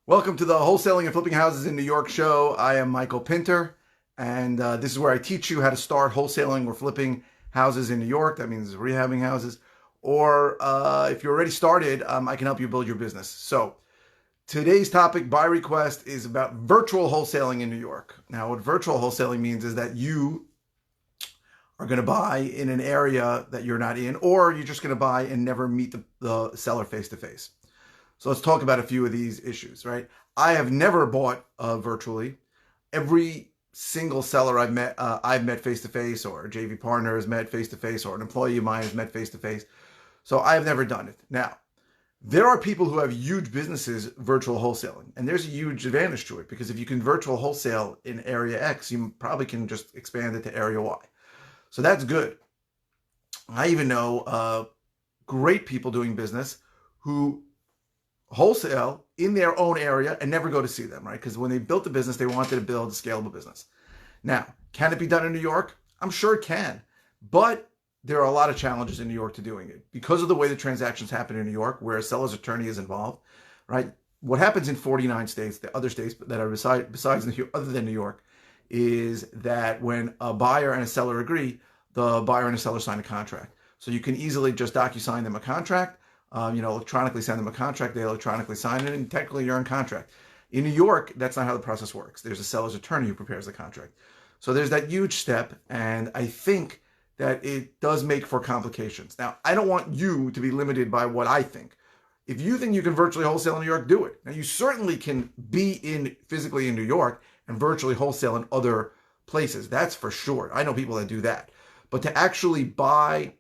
Welcome to the Wholesaling and Flipping Houses in New York show. I am Michael Pinter, and this is where I teach you how to start wholesaling or flipping houses in New York. That means rehabbing houses. Or if you're already started, I can help you build your business. So today's topic by request is about virtual wholesaling in New York. Now, what virtual wholesaling means is that you are going to buy in an area that you're not in, or you're just going to buy and never meet the seller face to face. So let's talk about a few of these issues, right? I have never bought virtually. Every single seller I've met face to face, or a JV partner has met face to face, or an employee of mine has met face to face. So I have never done it. Now, there are people who have huge businesses virtual wholesaling, and there's a huge advantage to it because if you can virtual wholesale in area X, you probably can just expand it to area Y. So that's good. I even know great people doing business who wholesale in their own area and never go to see them, right? Because when they built the business, they wanted to build a scalable business. Now, can it be done in New York? I'm sure it can, but there are a lot of challenges in New York to doing it because of the way the transactions happen in New York, where a seller's attorney is involved, right? What happens in 49 states, the other states that are besides other than New York, is that when a buyer and a seller agree, the buyer and the seller sign a contract. So you can easily just DocuSign them a contract, electronically send them a contract, they electronically sign it, and technically you're in contract. In New York, that's not how the process works. There's a seller's attorney who prepares the contract. So there's that huge step, and I think that it does make for complications. Now, I don't want you to be limited by what I think. If you think you can virtually wholesale in New York, do it. Now, you certainly can be physically in New York and virtually wholesale in other places. That's for sure. I know people that do that. But to actually buy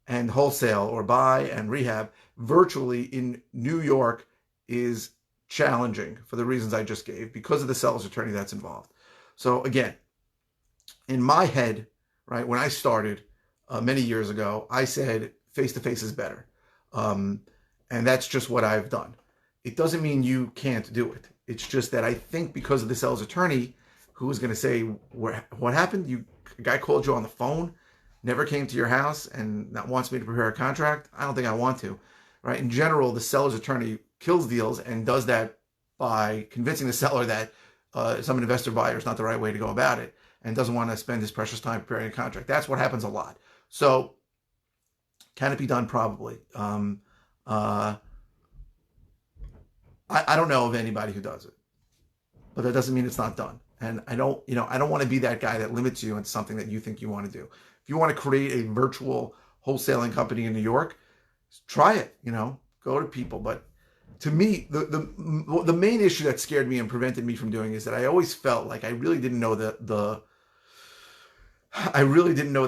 and wholesale or buy and rehab virtually in New York is challenging for the reasons I just gave because of the seller's attorney that's involved. So again, in my head, right, when I started many years ago, I said face-to-face is better. And that's just what I've done. It doesn't mean you can't do it. It's just that I think because of the seller's attorney who was going to say, what happened? A guy called you on the phone, never came to your house, and not wants me to prepare a contract. I don't think I want to, right? In general, the seller's attorney kills deals and does that by convincing the seller that some investor buyer is not the right way to go about it and doesn't want to spend his precious time preparing a contract. That's what happens a lot. So can it be done? Probably. I don't know of anybody who does it, but that doesn't mean it's not done. And I don't want to be that guy that limits you into something that you think you want to do. If you want to create a virtual wholesaling company in New York, try it, go to people. But to me, the main issue that scared me and prevented me from doing is that I always felt like I really didn't know the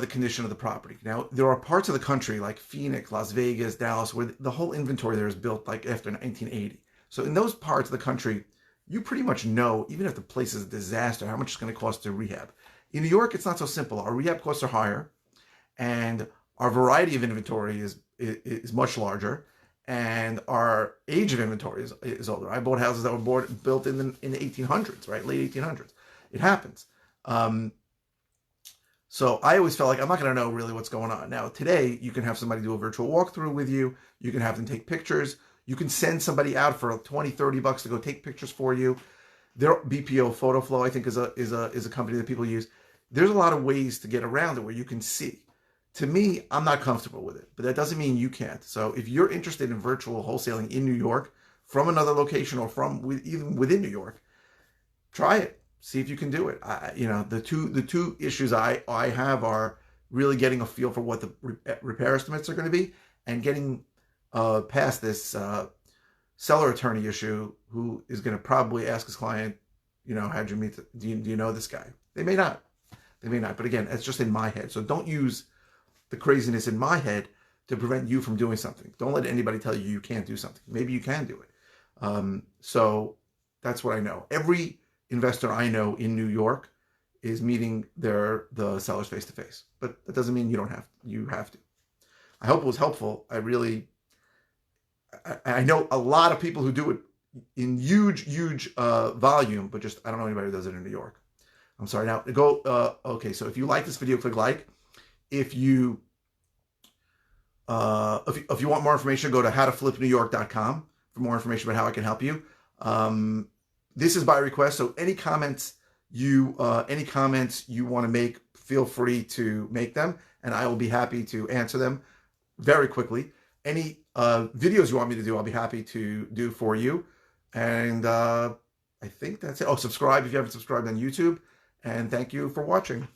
condition of the property. Now, there are parts of the country like Phoenix, Las Vegas, Dallas, where the whole inventory there is built like after 1980. So in those parts of the country, you pretty much know, even if the place is a disaster, how much it's going to cost to rehab. In New York, it's not so simple. Our rehab costs are higher, and our variety of inventory is much larger, and our age of inventory is older. I bought houses that were built in the 1800s, right? Late 1800s. It happens. So I always felt like I'm not going to know really what's going on. Now, today, you can have somebody do a virtual walkthrough with you. You can have them take pictures. You can send somebody out for $20, $30 to go take pictures for you. Their BPO Photo Flow, I think, is a company that people use. There's a lot of ways to get around it where you can see. To me, I'm not comfortable with it, but that doesn't mean you can't. So if you're interested in virtual wholesaling in New York from another location or even within New York, try it. See if you can do it. The two issues I have are really getting a feel for what the repair estimates are going to be and getting past this seller attorney issue who is going to probably ask his client, how'd you meet? Do you know this guy? They may not. But again, it's just in my head. So don't use the craziness in my head to prevent you from doing something. Don't let anybody tell you can't do something. Maybe you can do it. So that's what I know. Every investor I know in New York is meeting the sellers face to face. But that doesn't mean you have to. I hope it was helpful. I know a lot of people who do it in huge volume, but just I don't know anybody who does it in New York. I'm sorry. Now go. Okay, so if you like this video, click like. If you want more information, go to howtoflipnewyork.com for more information about how I can help you. This is by request, so any comments you want to make, feel free to make them, and I will be happy to answer them very quickly. Any videos you want me to do, I'll be happy to do for you. And I think that's it. Oh, subscribe if you haven't subscribed on YouTube. And thank you for watching.